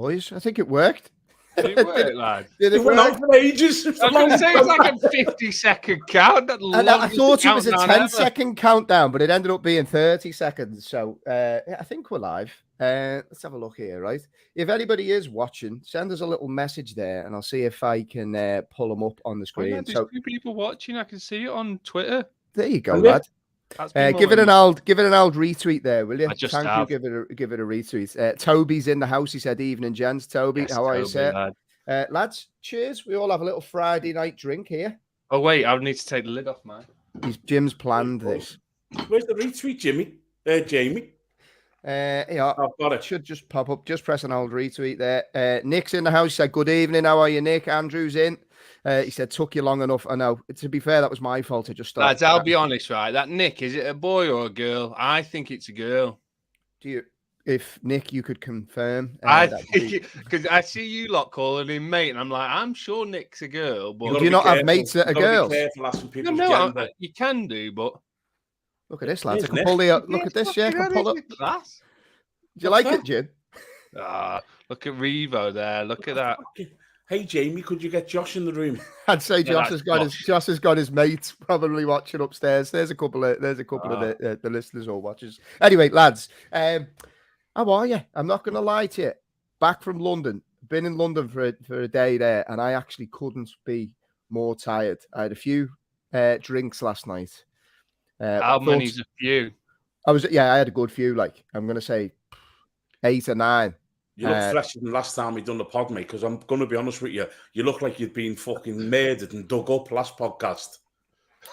boys. I think it worked. Did it work, lad? Did It it went work? on for ages. I was going to say it's like a 50-second count. I thought it was a 10-second countdown, but it ended up being 30 seconds. So I think we're live. Let's have a look here, right? If anybody is watching, send us a little message there, and I'll see if I can pull them up on the screen. There's 2 people watching. I can see it on Twitter. There you go, lad. Give it an old retweet there, will you? Thank you. Give it a retweet. Toby's in the house. He said, "Evening, gents." Toby, how are you, sir? Lads, cheers. We all have a little Friday night drink here. Oh wait, I need to take the lid off, man. Jim's planned this. Where's the retweet, Jamie? Yeah, I've got it. Should just pop up. Just press an old retweet there. Nick's in the house. He said, "Good evening. How are you, Nick?" Andrew's in. He said, "Took you long enough." I know. To be fair, that was my fault. I just started. Lads, I'll be honest, right? That Nick, is it a boy or a girl? I think it's a girl. If Nick, you could confirm. I think because I see you lot calling him mate, and I'm like, I'm sure Nick's a girl. But do you not have mates that are girls? No, you can do, but look at this, lads. I can pull the look at this. Yeah, I can pull it. Do you like it, Jim? Look at Revo there. Look at that. Hey Jamie, could you get Josh in the room? I'd say Josh has got his mates probably watching upstairs. There's a couple of the listeners or watchers. Anyway, lads, how are you? I'm not going to lie to you. Back from London, been in London for a day there, and I actually couldn't be more tired. I had a few drinks last night. How many's a few? I had a good few. Like I'm going to say 8 or 9. You look fresher than last time we done the pod, mate, because I'm going to be honest with you. You look like you'd been fucking murdered and dug up last podcast.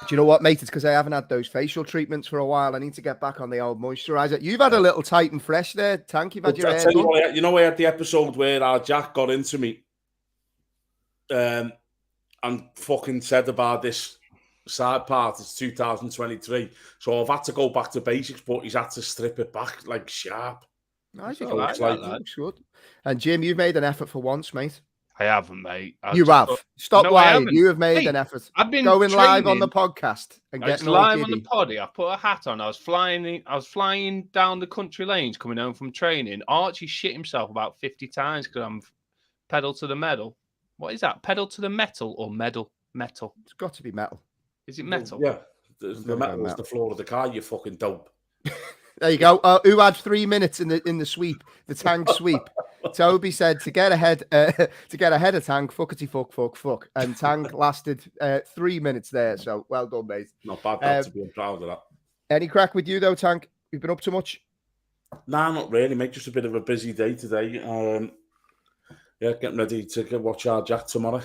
Do you know what, mate? It's because I haven't had those facial treatments for a while. I need to get back on the old moisturiser. You've had a little tight and fresh there, Tank. You've had your hair done. You know, I had the episode where our Jack got into me and fucking said about this side part. It's 2023. So I've had to go back to basics, but he's had to strip it back like sharp. I think it looks good. And Jim, you've made an effort for once, mate. I haven't, mate. You have. Stop lying. You have made an effort. I've been going live on the podcast and getting live on the poddy. I put a hat on. I was flying down the country lanes coming home from training. Archie shit himself about 50 times because I'm pedal to the metal. What is that? Pedal to the metal or medal? Metal. It's got to be metal. Is it metal? Yeah. The metal is the floor of the car. You fucking dope. There you go. Who had 3 minutes in the sweep, the Tank sweep? Toby said to get ahead of Tank, fuck, and Tank lasted 3 minutes there. So well done, mate. Not bad. To be proud of that. Any crack with you though, Tank? You've been up to much? Nah, not really, mate. Just a bit of a busy day today. Getting ready to watch our Jack tomorrow.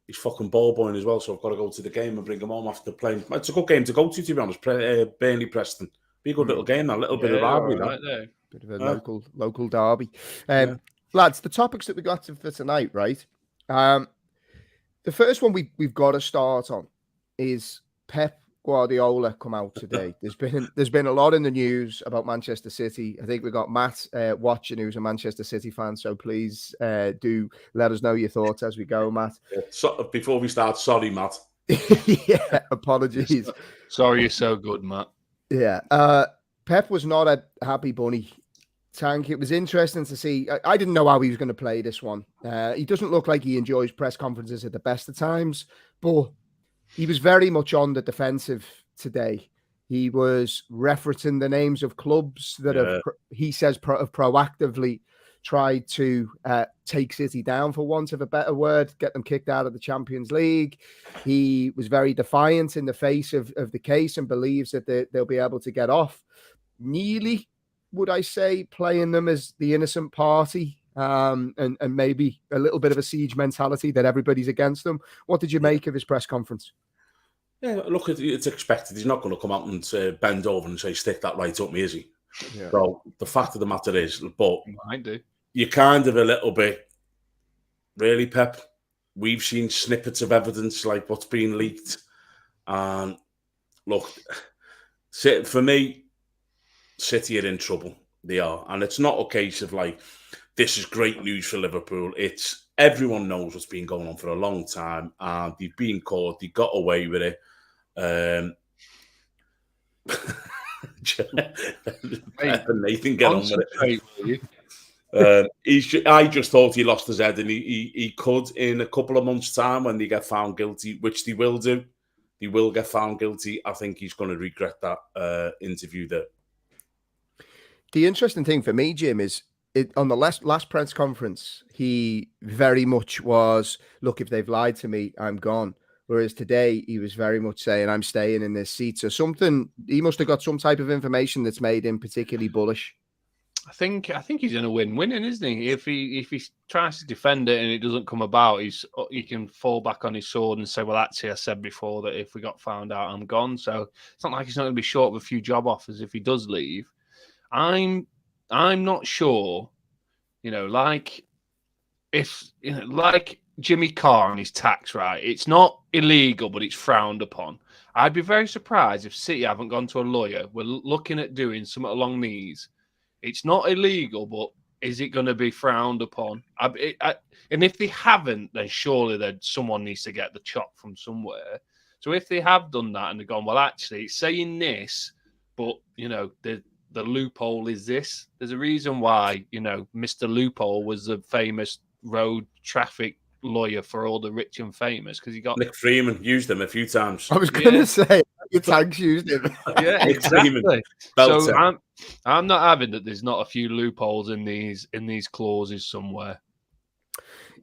He's fucking ball boying as well, so I've got to go to the game and bring him home after playing. It's a good game to go to be honest. Burnley Preston. Be a good little game, a little bit of rivalry. Right, bit of a local derby. Lads, the topics that we got for tonight, right? The first one we've got to start on is Pep Guardiola come out today. There's been a lot in the news about Manchester City. I think we got Matt watching, who's a Manchester City fan. So please do let us know your thoughts as we go, Matt. So, before we start, sorry, Matt. Yeah, apologies. Sorry, you're so good, Matt. Yeah, Pep was not a happy bunny. Tank, it was interesting to see. I didn't know how he was going to play this one. He doesn't look like he enjoys press conferences at the best of times, but he was very much on the defensive today. He was referencing the names of clubs that he says have proactively tried to take City down, for want of a better word, get them kicked out of the Champions League. He was very defiant in the face of the case and believes that they'll be able to get off. Nearly, would I say, playing them as the innocent party and maybe a little bit of a siege mentality that everybody's against them. What did you make of his press conference? Yeah, look, it's expected. He's not going to come out and bend over and say, stick that right up me, is he? Yeah. So the fact of the matter is, but I do. You're kind of a little bit, really, Pep. We've seen snippets of evidence like what's been leaked. And look, for me, City are in trouble. They are. And it's not a case of like, this is great news for Liverpool. It's everyone knows what's been going on for a long time. And they've been caught. They got away with it. Pep and Nathan, get on with it. I just thought he lost his head, and he could, in a couple of months' time, when they get found guilty, which they will do, they will get found guilty. I think he's going to regret that interview there. The interesting thing for me, Jim, is on the last press conference, he very much was, look, if they've lied to me, I'm gone. Whereas today, he was very much saying, I'm staying in this seat. So he must have got some type of information that's made him particularly bullish. I think he's in a win-winning, isn't he? If he tries to defend it and it doesn't come about, he can fall back on his sword and say, well, actually, I said before that if we got found out, I'm gone. So it's not like he's not going to be short of a few job offers if he does leave. I'm not sure, like Jimmy Carr and his tax, right? It's not illegal, but it's frowned upon. I'd be very surprised if City haven't gone to a lawyer. We're looking at doing something along these. It's not illegal, but is it going to be frowned upon? And if they haven't, then surely someone needs to get the chop from somewhere. So if they have done that and they've gone, well, actually, it's saying this, but, the loophole is this. There's a reason why, Mr. Loophole was the famous road traffic lawyer for all the rich and famous, because he got Nick Freeman used him a few times. I was going to say your tags used him. Yeah, exactly. So I'm not having that. There's not a few loopholes in these clauses somewhere.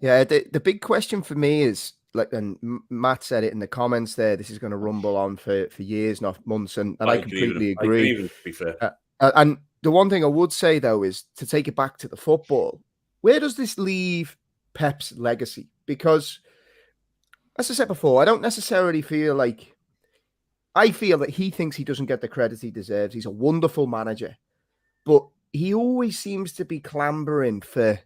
Yeah, the big question for me is, like, and Matt said it in the comments there, this is going to rumble on for years, not months, and I completely agree. To be fair. And the one thing I would say, though, is to take it back to the football. Where does this leave Pep's legacy? Because, as I said before, I don't necessarily feel like... I feel that he thinks he doesn't get the credit he deserves. He's a wonderful manager. But he always seems to be clambering for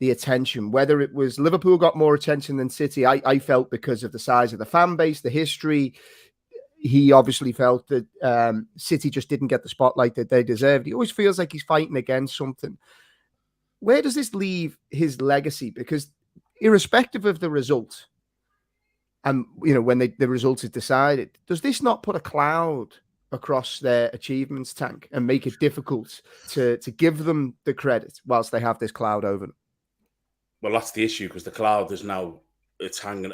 the attention. Whether it was Liverpool got more attention than City, I felt because of the size of the fan base, the history. He obviously felt that City just didn't get the spotlight that they deserved. He always feels like he's fighting against something. Where does this leave his legacy? Because irrespective of the result, and when the result is decided, does this not put a cloud across their achievements tank and make it difficult to give them the credit whilst they have this cloud over them? Well, that's the issue, because the cloud is now, it's hanging.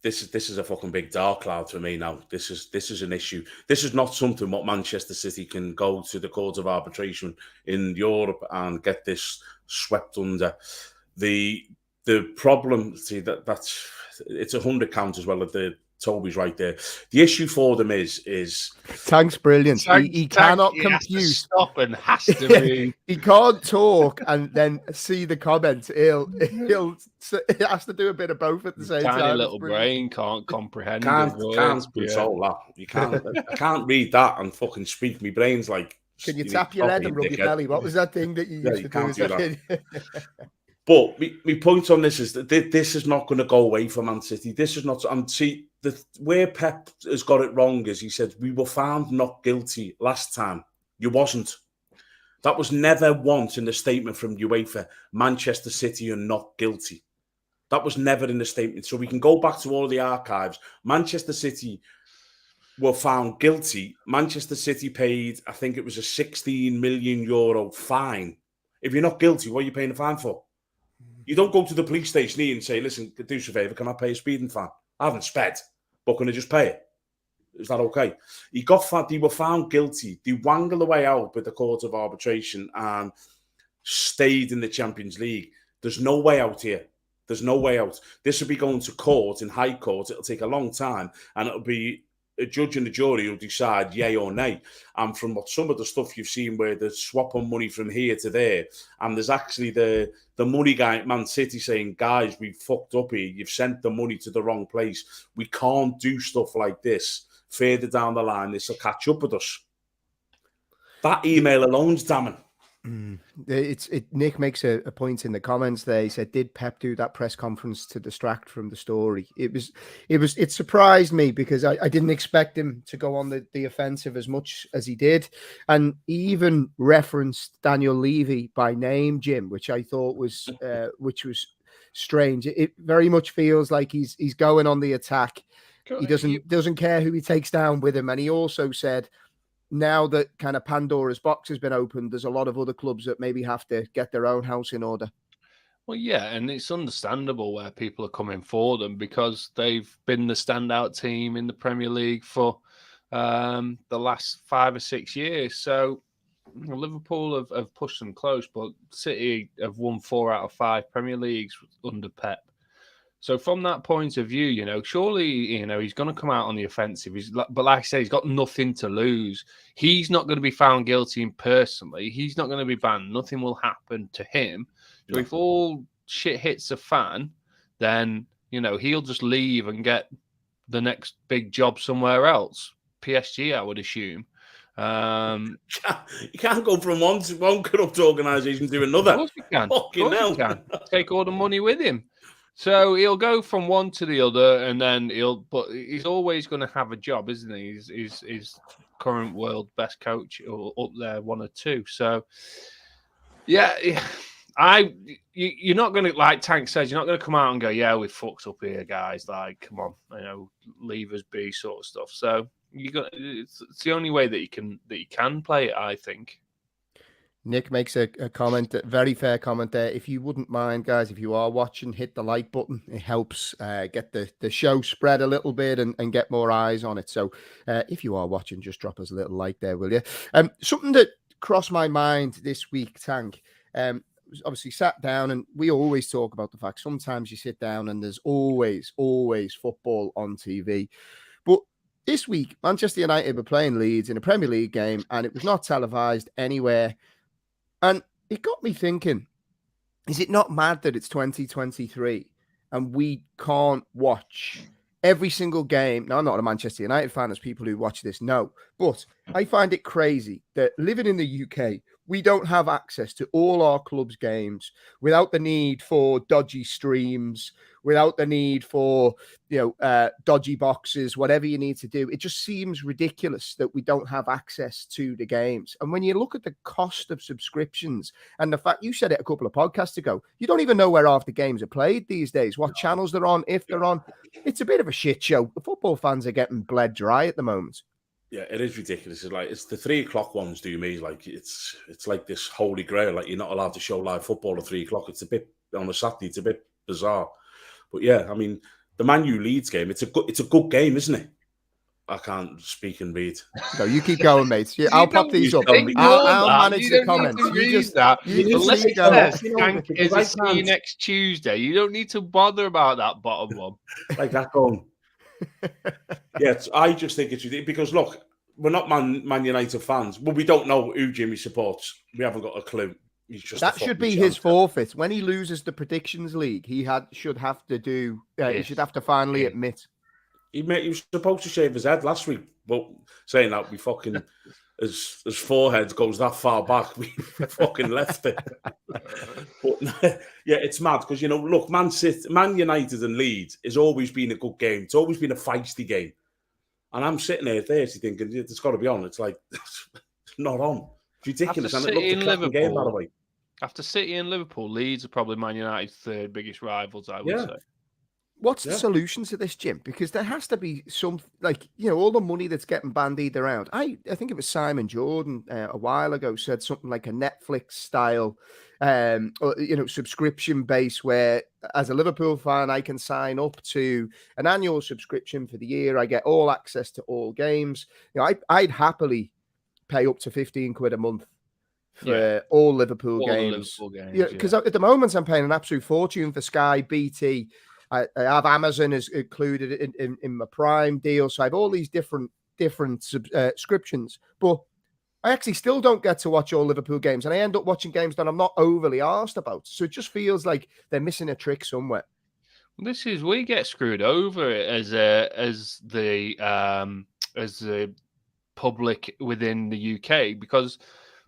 This is a fucking big dark cloud for me now. This is an issue. This is not something what Manchester City can go to the court of arbitration in Europe and get this swept under. The problem, see, that's it's 100 count as well. Toby's right there. The issue for them is Tank's brilliant. He cannot compute. Stop and has to be. He can't talk and then see the comments. He has to do a bit of both at the same time. Tiny little brain can't comprehend. Can't control that. You can't. I can't read that and fucking speak. My brain's like. Can you tap your head and rub your belly? What was that thing that you used to do as a kid? But my point on this is that this is not going to go away from Man City. This is not. And see, where Pep has got it wrong is he said, we were found not guilty last time. You wasn't. That was never once in the statement from UEFA. Manchester City are not guilty. That was never in the statement. So we can go back to all the archives. Manchester City were found guilty. Manchester City paid, I think it was a 16 million euro fine. If you're not guilty, what are you paying the fine for? You don't go to the police station here and say, listen, do us a favour, can I pay a speeding fine? I haven't sped, but can I just pay it? Is that okay? They were found guilty. They wangled the way out with the court of arbitration and stayed in the Champions League. There's no way out here. There's no way out. This will be going to court, in High Court. It'll take a long time, and it'll be a judge and a jury who'll decide yay or nay. And from some of the stuff you've seen where they're swapping money from here to there, and there's actually the money guy at Man City saying, guys, we fucked up here. You've sent the money to the wrong place. We can't do stuff like this. Further down the line, this will catch up with us. That email alone's damning. Nick makes a point in the comments there. He said, did Pep do that press conference to distract from the story? It surprised me because I didn't expect him to go on the offensive as much as he did. And he even referenced Daniel Levy by name, Jim, which I thought was strange. It very much feels like he's going on the attack. He doesn't care who he takes down with him. And he also said, now that kind of Pandora's box has been opened, there's a lot of other clubs that maybe have to get their own house in order. Well, yeah, and it's understandable where people are coming for them because they've been the standout team in the Premier League for the last 5 or 6 years. So Liverpool have pushed them close, but City have won 4 out of 5 Premier Leagues under Pep. So from that point of view, surely, he's going to come out on the offensive. But like I say, he's got nothing to lose. He's not going to be found guilty personally. He's not going to be banned. Nothing will happen to him. So if all shit hits the fan, then, he'll just leave and get the next big job somewhere else. PSG, I would assume. You can't go from one corrupt organisation to another. Of course you can. Fucking hell. You can. Take all the money with him. So he'll go from one to the other, and then but he's always going to have a job, isn't he? He's current world best coach, or up there, 1 or 2. So, yeah, you're not going to, like Tank says, you're not going to come out and go, yeah, we fucked up here, guys. Like, come on, leave us be, sort of stuff. So it's the only way that you can play it, I think. Nick makes a comment, a very fair comment there. If you wouldn't mind, guys, if you are watching, hit the like button. It helps get the show spread a little bit and get more eyes on it. So if you are watching, just drop us a little like there, will you? Something that crossed my mind this week, Tank, obviously sat down, and we always talk about the fact sometimes you sit down and there's always football on TV. But this week, Manchester United were playing Leeds in a Premier League game, and it was not televised anywhere. And it got me thinking, is it not mad that it's 2023 and we can't watch every single game? Now, I'm not a Manchester United fan, as people who watch this know, but I find it crazy that living in the UK, we don't have access to all our club's games without the need for dodgy streams, without the need for, dodgy boxes, whatever you need to do. It just seems ridiculous that we don't have access to the games. And when you look at the cost of subscriptions and the fact, you said it a couple of podcasts ago, you don't even know where half the games are played these days, what channels they're on, if they're on. It's a bit of a shit show. The football fans are getting bled dry at the moment. Yeah, it is ridiculous. It's the 3 o'clock ones do me. Like it's like this holy grail. Like you're not allowed to show live football at 3 o'clock. It's a bit on a Saturday. It's a bit bizarre. But yeah, I mean, the Man U Leeds game. It's a good game, isn't it? I can't speak and read. No, you keep going, mate. I'll pop these up. I'll manage the comments. You just see you next Tuesday. You don't need to bother about that bottom one. Like that going. Yes, I just think it's ridiculous because look, we're not Man United fans. Well, we don't know who Jimmy supports. We haven't got a clue. That should be his forfeit. When he loses the predictions league, he should have to do. He should have to finally admit. He was supposed to shave his head last week, but saying that, we fucking his forehead goes that far back, we fucking left it. But yeah, it's mad because look, Man United and Leeds has always been a good game. It's always been a feisty game, and I'm sitting here thinking it's got to be on. It's like it's not on. It's ridiculous. And it looked a cracking game, by the way. After City and Liverpool, Leeds are probably Man United's third biggest rivals, I would say. What's the solution to this, Jim? Because there has to be some, all the money that's getting bandied around. I think it was Simon Jordan a while ago said something like a Netflix style, subscription base where, as a Liverpool fan, I can sign up to an annual subscription for the year. I get all access to all games. I'd happily pay up to 15 quid a month for all Liverpool games. Because at the moment I'm paying an absolute fortune for Sky, BT. I have Amazon is included in my Prime deal, so I have all these different subscriptions. But I actually still don't get to watch all Liverpool games, and I end up watching games that I'm not overly arsed about. So it just feels like they're missing a trick somewhere. We get screwed over as the public within the UK because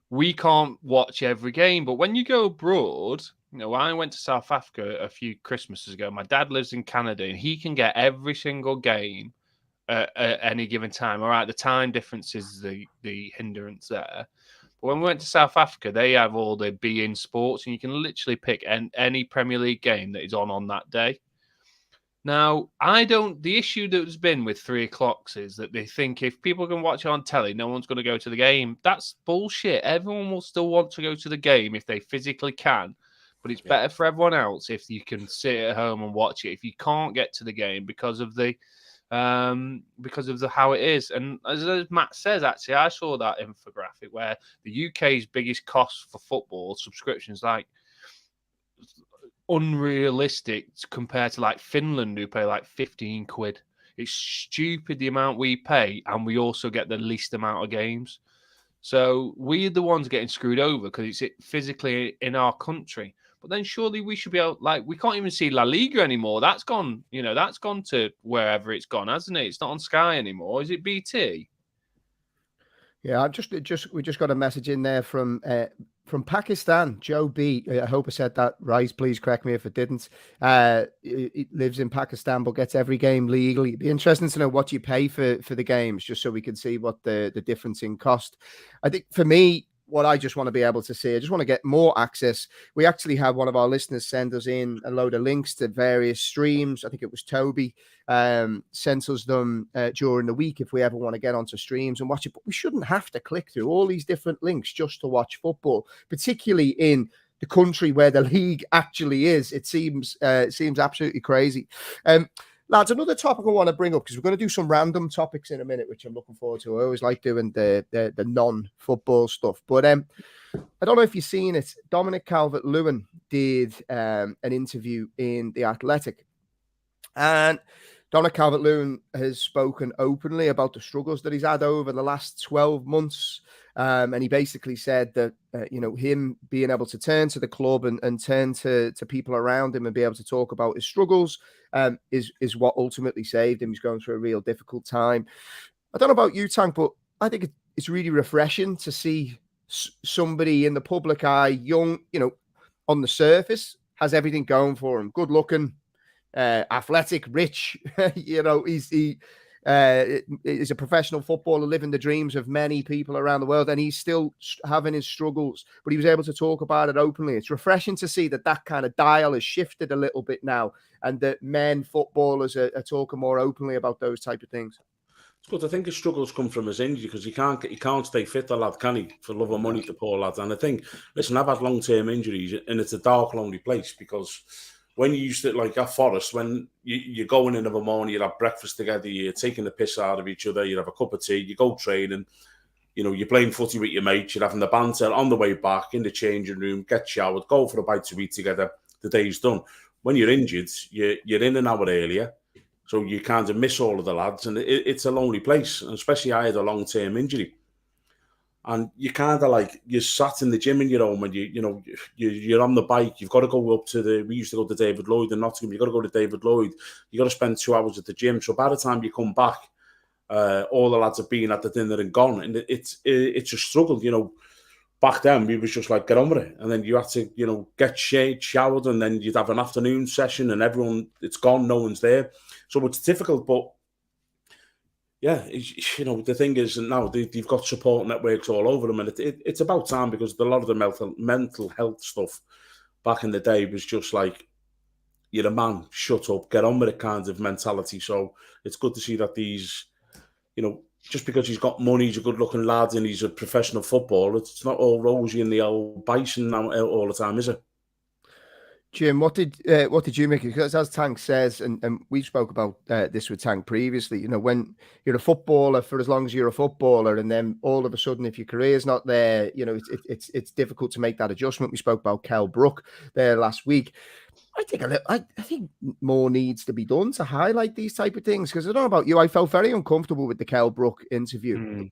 we can't watch every game. But when you go abroad, I went to South Africa a few Christmases ago. My dad lives in Canada, and he can get every single game at any given time. All right, the time difference is the hindrance there. But when we went to South Africa, they have all the beIN Sports, and you can literally pick any Premier League game that is on that day. Now, the issue that's been with 3 o'clocks is that they think if people can watch it on telly, no one's going to go to the game. That's bullshit. Everyone will still want to go to the game if they physically can, but it's better for everyone else if you can sit at home and watch it. If you can't get to the game because of the how it is. And as Matt says, actually, I saw that infographic where the UK's biggest cost for football subscriptions, like, unrealistic compared to like Finland, who pay like 15 quid. It's stupid the amount we pay, and we also get the least amount of games. So we're the ones getting screwed over because it's physically in our country. But then surely we should be able, like, we can't even see La Liga anymore. That's gone, that's gone to wherever it's gone, hasn't it? It's not on Sky anymore. Is it BT? Yeah, we just got a message in there from Pakistan, Joe B. I hope I said that right. Please correct me if it didn't. He lives in Pakistan but gets every game legally. It'd be interesting to know what you pay for the games, just so we can see what the difference in cost. I think for me, what I just want to be able to see, I just want to get more access. We actually had one of our listeners send us in a load of links to various streams. I think it was Toby sent us them during the week if we ever want to get onto streams and watch it. But we shouldn't have to click through all these different links just to watch football, particularly in the country where the league actually is. It seems absolutely crazy. Lads, another topic I want to bring up, because we're going to do some random topics in a minute, which I'm looking forward to. I always like doing the non-football stuff. But I don't know if you've seen it. Dominic Calvert-Lewin did an interview in The Athletic. And Dominic Calvert-Lewin has spoken openly about the struggles that he's had over the last 12 months. And he basically said that, him being able to turn to the club and turn to people around him and be able to talk about his struggles is what ultimately saved him. He's going through a real difficult time. I don't know about you, Tank, but I think it's really refreshing to see somebody in the public eye, young, on the surface, has everything going for him. Good looking, athletic, rich. He's a professional footballer living the dreams of many people around the world, and he's still having his struggles, but he was able to talk about it openly. It's refreshing to see that kind of dial has shifted a little bit now, and that men footballers are talking more openly about those type of things. It's good. I think his struggles come from his injury, because he can't stay fit, the lad, can he? For love of money, the poor lad. And I think, listen, I've had long-term injuries, and it's a dark, lonely place, because when you used to, like at Forest, when you're going in of a morning, you have breakfast together, you're taking the piss out of each other, you have a cup of tea, you go training, you're playing footy with your mates, you're having the banter on the way back in the changing room, get showered, go for a bite to eat together, the day's done. When you're injured, you're in an hour earlier, so you kind of miss all of the lads, and it's a lonely place, and especially I had a long-term injury. And you kind of like, you're sat in the gym in your home, and you're on the bike. You've got to go up to we used to go to David Lloyd in Nottingham. You've got to go to David Lloyd. You've got to spend 2 hours at the gym. So by the time you come back, all the lads have been at the dinner and gone. And it's a struggle, Back then, we was just like, get on with it. And then you had to, get showered, and then you'd have an afternoon session, and everyone, it's gone, no one's there. So it's difficult, but yeah, the thing is, now they've got support networks all over them, and it's about time, because a lot of the mental health stuff back in the day was just like, you're a man, shut up, get on with it kind of mentality. So it's good to see that these, just because he's got money, he's a good-looking lad, and he's a professional footballer, it's not all rosy in the old bison all the time, is it? Jim, what did you make? Because as Tank says, and we spoke about this with Tank previously, when you're a footballer for as long as you're a footballer, and then all of a sudden, if your career's not there, it's difficult to make that adjustment. We spoke about Kell Brook there last week. I think more needs to be done to highlight these type of things, because I don't know about you, I felt very uncomfortable with the Kell Brook interview,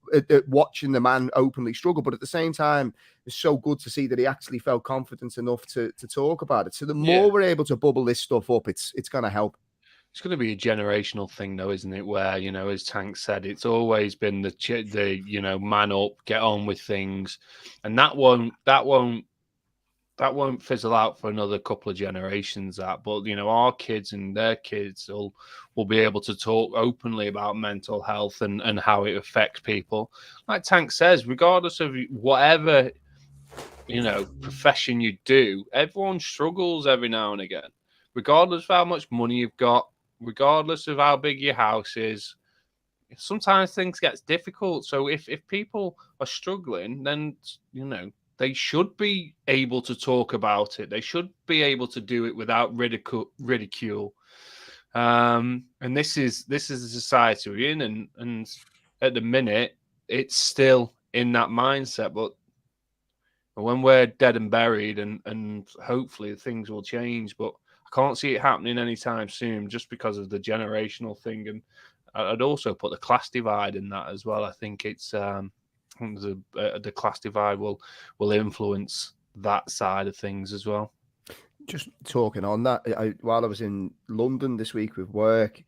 watching the man openly struggle, but at the same time, it's so good to see that he actually felt confident enough to talk about it. So the more we're able to bubble this stuff up, it's going to help. It's going to be a generational thing, though, isn't it? Where, as Tank said, it's always been the man up, get on with things, and that won't fizzle out for another couple of generations. But our kids and their kids will be able to talk openly about mental health and how it affects people. Like Tank says, regardless of whatever profession you do, everyone struggles every now and again, regardless of how much money you've got. regardless of how big your house is, sometimes things get difficult. So if people are struggling, then they should be able to talk about it. They should be able to do it without ridicule. And this is the society we're in, and at the minute it's still in that mindset. But when we're dead and buried, and hopefully things will change, but I can't see it happening anytime soon, just because of the generational thing. And I'd also put the class divide in that as well. I think it's the class divide will influence that side of things as well. Just talking on that, while I was in London this week with work,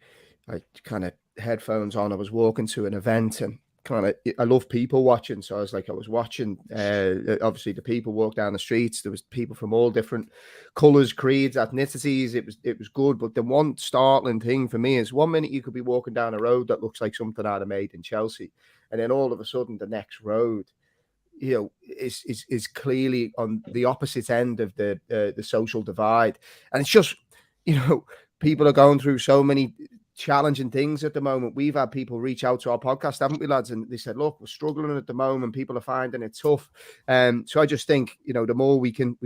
I kind of headphones on. I was walking to an event, and I love people watching. So I was watching, obviously the people walk down the streets. There was people from all different colors, creeds, ethnicities. It was good. But the one startling thing for me is 1 minute you could be walking down a road that looks like something I'd have made in Chelsea. And then all of a sudden the next road, is clearly on the opposite end of the social divide. And it's just, people are going through so many challenging things at the moment. We've had people reach out to our podcast, haven't we, lads? And they said, look, we're struggling at the moment. People are finding it tough. So I just think, the more we can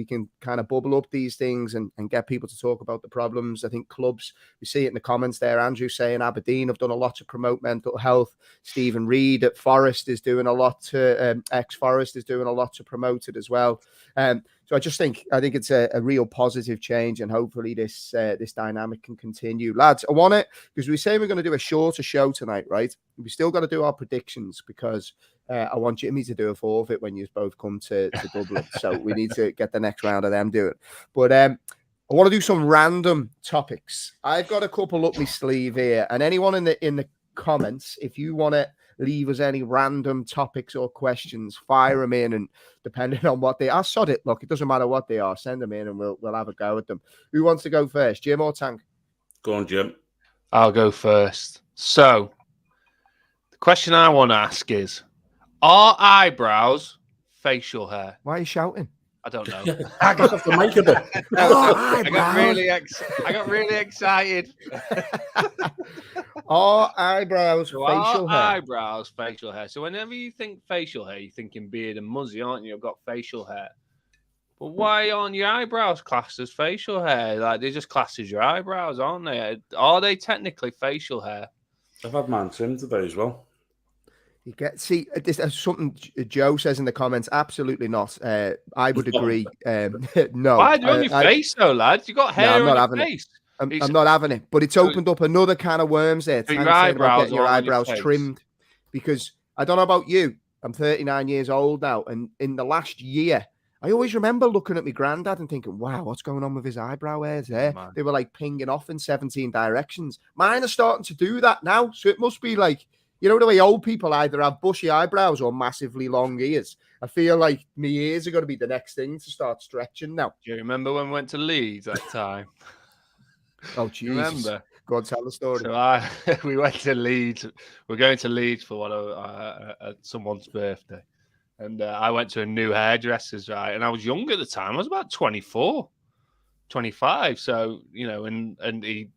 kind of bubble up these things and get people to talk about the problems. I think clubs, we see it in the comments there. Andrew saying Aberdeen have done a lot to promote mental health. Stephen Reed at Forest is doing a lot to, ex-Forest is doing a lot to promote it as well. So I think it's a real positive change, and hopefully this dynamic can continue. Lads, I want it, because we say we're going to do a shorter show tonight, right? We still got to do our predictions, because I want Jimmy to do a forfeit when you both come to Dublin. So we need to get the next round of them doing. But I want to do some random topics. I've got a couple up my sleeve here, and anyone in the comments, if you want to leave us any random topics or questions, fire them in, and depending on what they are, sod it. Look, it doesn't matter what they are, send them in and we'll have a go at them. Who wants to go first, Jim or Tank? Go on, Jim. I'll go first. So the question I want to ask is, are eyebrows facial hair? Why are you shouting? I don't know. I got off the mic a bit. I got really excited. Are eyebrows facial hair? Eyebrows facial hair. So whenever you think facial hair, you're thinking beard and muzzy, aren't you? You've got facial hair. But why aren't your eyebrows classed as facial hair? Like, they're just classed as your eyebrows, aren't they? Are they technically facial hair? I've had mine trimmed today as well. This is something Joe says in the comments. Absolutely not. I would agree. No. Why do you on your face, though, lads? You got hair on your face. I'm not having it. But it's opened up another can of worms there. Your eyebrows trimmed. Because I don't know about you. I'm 39 years old now. And in the last year, I always remember looking at my granddad and thinking, wow, what's going on with his eyebrow hairs there? Man. They were like pinging off in 17 directions. Mine are starting to do that now. So it must be like, the way old people either have bushy eyebrows or massively long ears. I feel like my ears are going to be the next thing to start stretching now. Do you remember when we went to Leeds that time? Oh, Jesus. Remember? Go on, tell the story. So we went to Leeds. We're going to Leeds for someone's birthday. And I went to a new hairdresser's, right? And I was young at the time. I was about 24, 25. So, the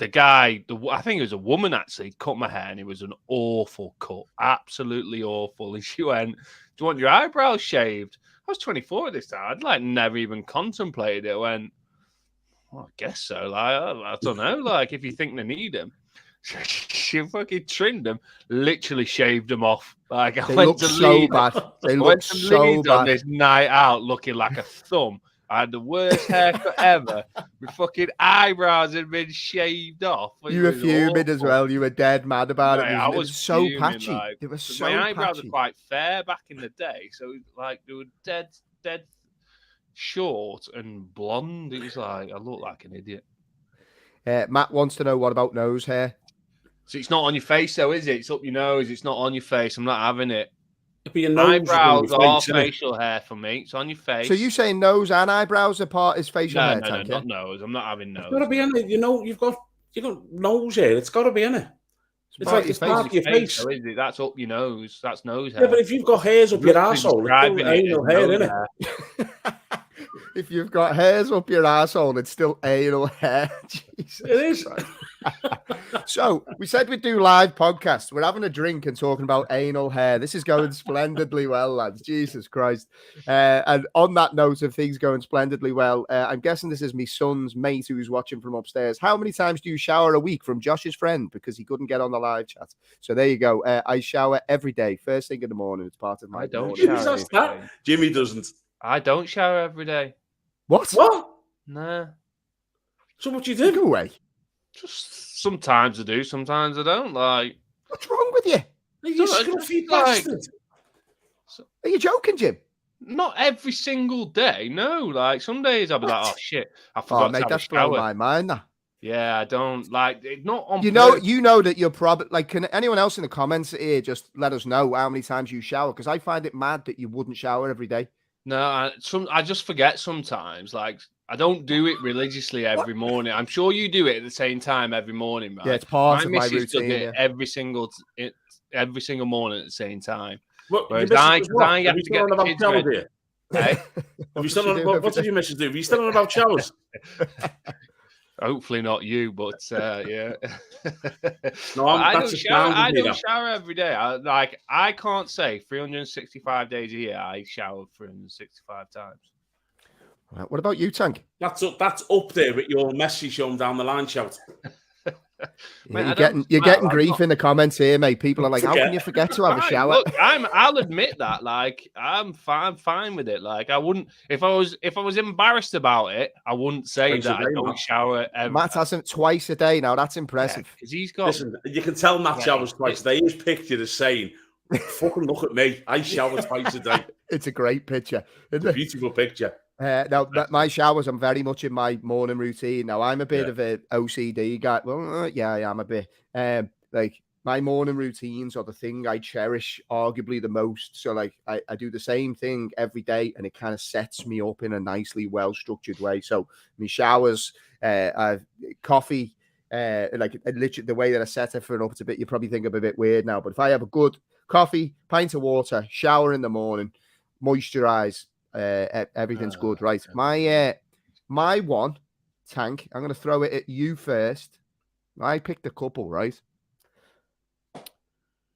guy, I think it was a woman actually, cut my hair, and it was an awful cut, absolutely awful. And she went, "Do you want your eyebrows shaved?" I was 24 at this time. I'd never even contemplated it. I went, well, I guess so. I don't know. If you think they need them, she fucking trimmed them, literally shaved them off. I went to so bad. They look so bad on this night out, looking like a thumb. I had the worst haircut ever. My fucking eyebrows had been shaved off. You were fuming as well. You were dead mad about it. I was so fuming, patchy. They were so my eyebrows patchy. were quite fair back in the day. So they were dead short and blonde. It was I looked like an idiot. Matt wants to know, what about nose hair? So it's not on your face though, is it? It's up your nose. It's not on your face. I'm not having it. Eyebrows are facial hair for me. It's on your face. So you saying nose and eyebrows are part is facial hair? No, not nose. I'm not having nose. It's got to be in it. You've got nose hair. It's got to be in it. It's like it's part of your face. So is it? That's up your nose. That's nose hair. Yeah, but if you've got hairs up your arsehole, it's still anal hair, isn't it? If you've got hairs up your arsehole, it's still anal hair. Jesus it is. So we said we'd do live podcasts. We're having a drink and talking about anal hair. This is going splendidly well, lads. Jesus Christ. And on that note of things going splendidly well, I'm guessing this is my son's mate who's watching from upstairs. How many times do you shower a week? From Josh's friend, because he couldn't get on the live chat. So there you go. I shower every day, first thing in the morning. It's part of my morning. Jimmy doesn't. I don't shower every day. What? Nah. So what do you do? Go away. Just sometimes I do, sometimes I don't. Like, what's wrong with you? Are you scruffy bastard? Are you joking, Jim? Not every single day, no. Like some days I'll be like, oh shit, I forgot to have that's a shower. blown my mind. That. Yeah, I don't like it. Not on. You know that you're probably like. Can anyone else in the comments here just let us know how many times you shower? Because I find it mad that you wouldn't shower every day. No, I just forget sometimes. Like I don't do it religiously every morning. I'm sure you do it at the same time every morning, right? Yeah, it's part of my missus routine. Does it every single morning at the same time. What, Whereas I have to get the kids ready. Hey? Have you still on, what did your missus do? Have you still on about showers? Hopefully not you, but yeah. No, I don't shower every day. I can't say 365 days a year I shower 365 times. Right, what about you, Tank? That's up there with your Messi showing down the line shout. Yeah, you're getting grief in the comments here, mate. People are like, "How can you forget to have a shower?" Look, I'll admit that. Like, I'm fine with it. Like, I wouldn't if I was embarrassed about it, I wouldn't say that I don't shower ever. Matt hasn't twice a day now. That's impressive. Because he's got. Listen, you can tell Matt showers twice a day. His picture is saying, "Fucking look at me. I shower twice a day." It's a great picture. It's a beautiful picture. Now, my showers, I'm very much in my morning routine. Now, I'm a bit of an OCD guy. Well, yeah, I am a bit. Like, my morning routines are the thing I cherish arguably the most. So, like, I do the same thing every day, and it kind of sets me up in a nicely well-structured way. So, my showers, I've coffee, like, literally the way that I set it for an up to bit, you probably think I'm a bit weird now. But if I have a good coffee, pint of water, shower in the morning, moisturize, everything's good, right? My one, Tank, I'm going to throw it at you first. I picked a couple, right?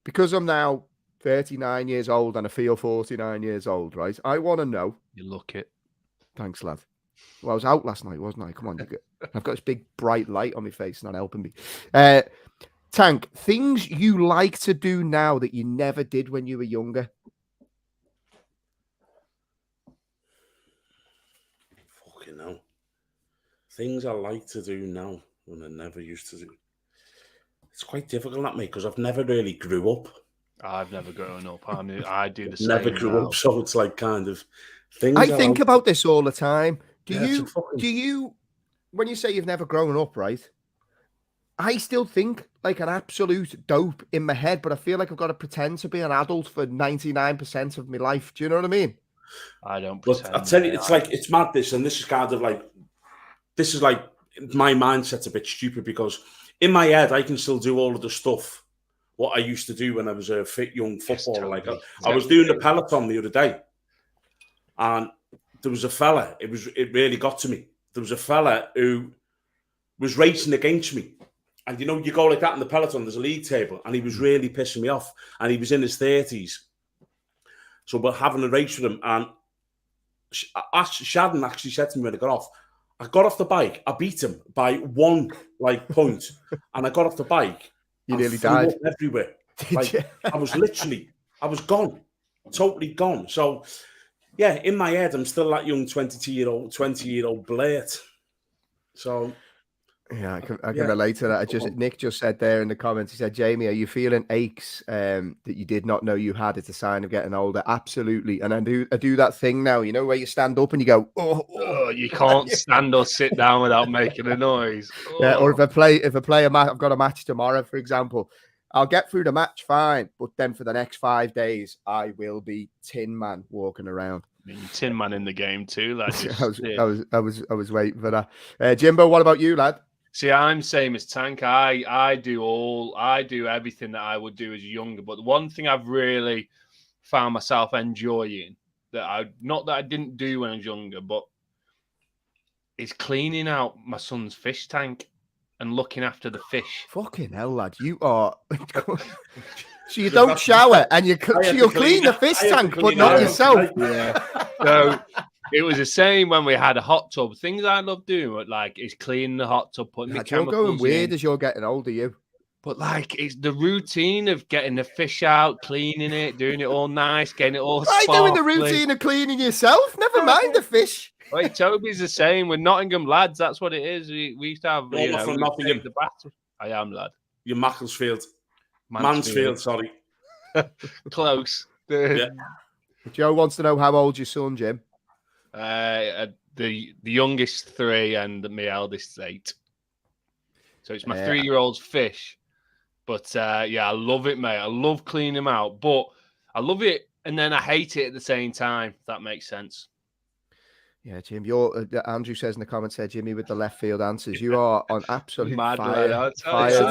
Because I'm now 39 years old and I feel 49 years old, right? I want to know. You look it. Thanks, lad. Well, I was out last night, wasn't I? Come on, I've got this big bright light on my face, not helping me. Tank, things you like to do now that you never did when you were younger. Know. Things I like to do now when I never used to do. It's quite difficult at me because I've never really grew up. I've never grown up. I mean, I do the same. Never grew up, so it's like kind of things. I think about this all the time. Do yeah, you, when you say you've never grown up, right? I still think like an absolute dope in my head, but I feel like I've got to pretend to be an adult for 99% of my life. Do you know what I mean? I don't. But I tell you, it's like it's mad. This is kind of like my mindset's a bit stupid because in my head I can still do all of the stuff what I used to do when I was a fit young footballer. Like I was doing the peloton the other day, and there was a fella. It really got to me. There was a fella who was racing against me, and you know you go like that in the peloton. There's a league table, and he was really pissing me off, and he was in his 30s. So we're having a race with him, and Shadden actually said to me when I got off the bike, I beat him by 1 point, and I got off the bike. You nearly died everywhere. Like, I was gone, totally gone. So, yeah, in my head, I'm still that young 20-year-old Blair. So. Yeah, I can relate to that. Nick just said there in the comments, he said, Jamie, are you feeling aches that you did not know you had? It's a sign of getting older. Absolutely. And I do that thing now, you know, where you stand up and you go, oh you can't stand or sit down without making a noise. Oh. Yeah, or if I play a match, I've got a match tomorrow, for example, I'll get through the match fine, but then for the next 5 days, I will be Tin Man walking around. I mean, Tin Man in the game too. I was waiting for that. Jimbo, what about you, lad? See, I'm same as Tank. I do everything that I would do as younger. But the one thing I've really found myself enjoying that I didn't do when I was younger, but is cleaning out my son's fish tank and looking after the fish. Fucking hell, lad. You are. So you don't shower and you'll clean the fish tank, but not yourself. Yeah. So it was the same when we had a hot tub. Things I love doing, like, is cleaning the hot tub, putting the You're chemicals going weird in. as you're getting older, you. But like, it's the routine of getting the fish out, cleaning it, doing it all nice, getting it all Why sparkly. doing the routine of cleaning yourself? Never mind the fish. Wait, Toby's the same. We're Nottingham lads. That's what it is. We used to have. You're not from Nottingham. The bath. I am, lad. You're Macclesfield. Mansfield, sorry. Close. Yeah. Joe wants to know how old your son, Jim. The youngest 3 and my eldest 8. So it's my 3-year-old's fish. But yeah, I love it, mate. I love cleaning them out, but I love it and then I hate it at the same time. If that makes sense. Yeah, Jim, Andrew says in the comments there, Jimmy, with the left field answers, you are on absolute Mad fire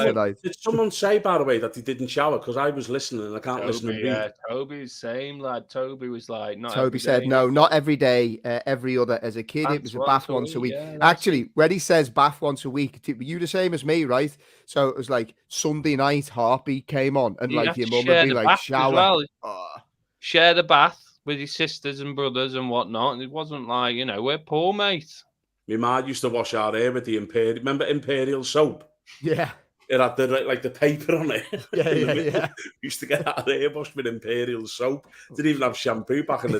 tonight. Did someone say, by the way, that he didn't shower? Because I was listening and I can't listen to Yeah, Toby's same, lad. Toby was like, Toby said, no, not every day, every other. As a kid, it was a bath once a week. Yeah, actually, when he says bath once a week, were you the same as me, right? So it was like Sunday night, Heartbeat came on, and like your mum would be like, shower. Well. Share the bath with your sisters and brothers and whatnot. And it wasn't like, we're poor, mate. My mum used to wash our hair with the Imperial. Remember Imperial soap? Yeah. It had the paper on it. Yeah. Used to get our hair washed with Imperial soap. Didn't even have shampoo back in the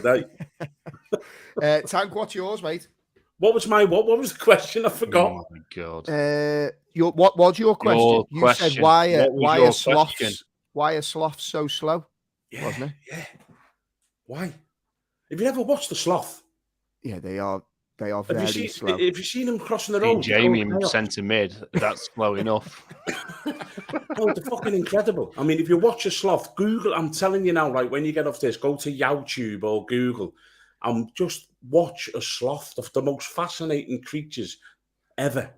day. Tank, what's yours, mate? What was the question? I forgot. Oh my god. What was your question? You said why are sloths so slow? Yeah, wasn't it? Yeah. Why? Have you ever watched the sloth? Yeah, they are very slow. Have you seen them crossing the road? Jamie in centre mid, that's slow enough. Oh, they're fucking incredible. I mean, if you watch a sloth, Google, I'm telling you now, right, when you get off this, go to YouTube or Google and just watch a sloth, the most fascinating creatures ever.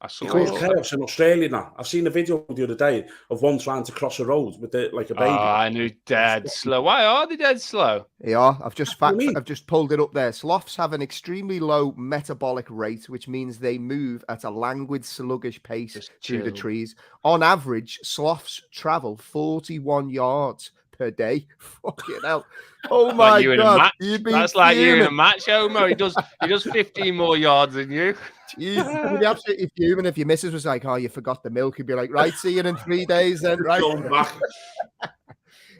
I saw chaos in Australia now. I've seen a video the other day of one trying to cross a road with a baby. I knew dead slow. Why are they dead slow? Yeah, I've just pulled it up there. Sloths have an extremely low metabolic rate, which means they move at a languid, sluggish pace through the trees. On average, sloths travel 41 yards per day. Fucking hell. Oh my God. That's like you in a match, Homo. He does 15 more yards than you. You'd be absolutely fuming if your missus was like, oh, you forgot the milk. You'd be like, right, see you in 3 days then, right? Going back.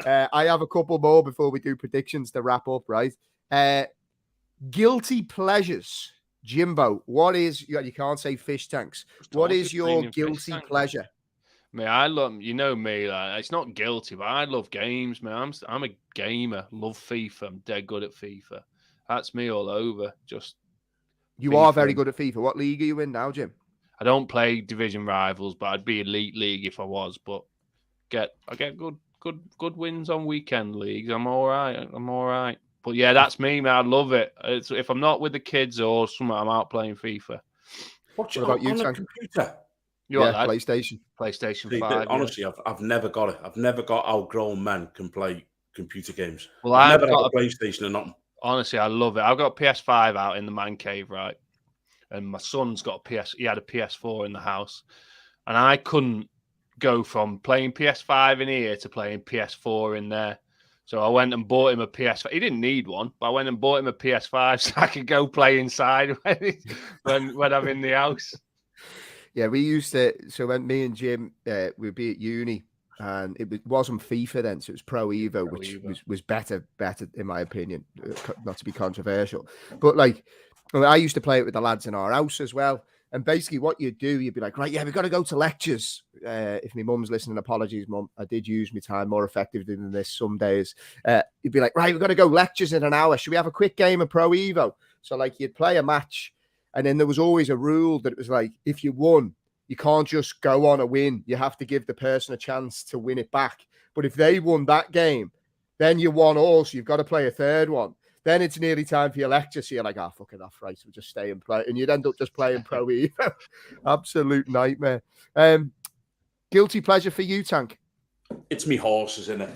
I have a couple more before we do predictions to wrap up, right? Guilty pleasures. Jimbo, what is, you can't say fish tanks. What is your guilty pleasure? Man, I love, me, like, it's not guilty, but I love games, man. I'm a gamer, love FIFA. I'm dead good at FIFA. That's me all over. You FIFA. Are very good at FIFA. What league are you in now, Jim? I don't play division rivals, but I'd be elite league if I was. But I get good wins on weekend leagues. I'm all right. But yeah, that's me, man. I love it. If I'm not with the kids or something, I'm out playing FIFA. What about you, on a computer? PlayStation. PlayStation 5. Honestly, I've never got it. I've never got how grown men can play computer games. Well, I've never had a PlayStation or nothing. Honestly, I love it. I've got a PS5 out in the man cave, right? And my son's got he had a PS4 in the house. And I couldn't go from playing PS5 in here to playing PS4 in there. So I went and bought him a PS5. He didn't need one, but I went and bought him a PS5 so I could go play inside when I'm in the house. Yeah, we used to. So when me and Jim we'd be at uni, and it wasn't FIFA then, so it was Pro Evo, which was better in my opinion. Not to be controversial, but like I used to play it with the lads in our house as well. And basically, what you'd do, you'd be like, right, yeah, we've got to go to lectures. If my mum's listening, apologies, mum. I did use my time more effectively than this some days. You'd be like, right, we've got to go lectures in an hour. Should we have a quick game of Pro Evo? So like you'd play a match. And then there was always a rule that it was like, if you won, you can't just go on a win. You have to give the person a chance to win it back. But if they won that game, then you won all. So you've got to play a third one. Then it's nearly time for your lecture. So you're like, fuck it off, right? So we'll just stay and play. And you'd end up just playing Pro Evo. Absolute nightmare. Guilty pleasure for you, Tank? It's me horses, isn't it?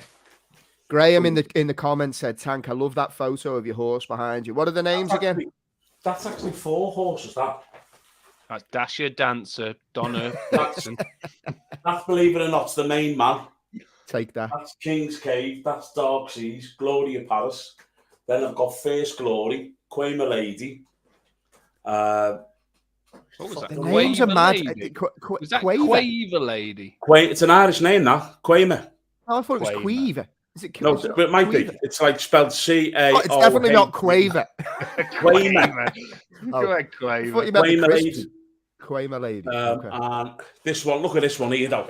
Graham in the comments said, Tank, I love that photo of your horse behind you. What are the names again? That's actually 4 horses, that. That's Dasher Dancer, Donna Watson. That's, believe it or not, the main man. Take that. That's King's Cave. That's Dark Seas. Gloria Paris. Then I've got First Glory. Quay Lady. What was that? The names are Quaver mad. Lady? Was that Quaver? Quaver Lady? It's an Irish name now. Quamer. Oh, I thought it was Quaver. Quaver. Is it? No, is it but it might Quaver? be. It's like spelled C-A-O-H. Oh, it's definitely not Quaver. Quamer. I Quaver. thought you meant the Quamer crisps. Lady. Quaver Lady. Okay. And this one, look at this one here, though.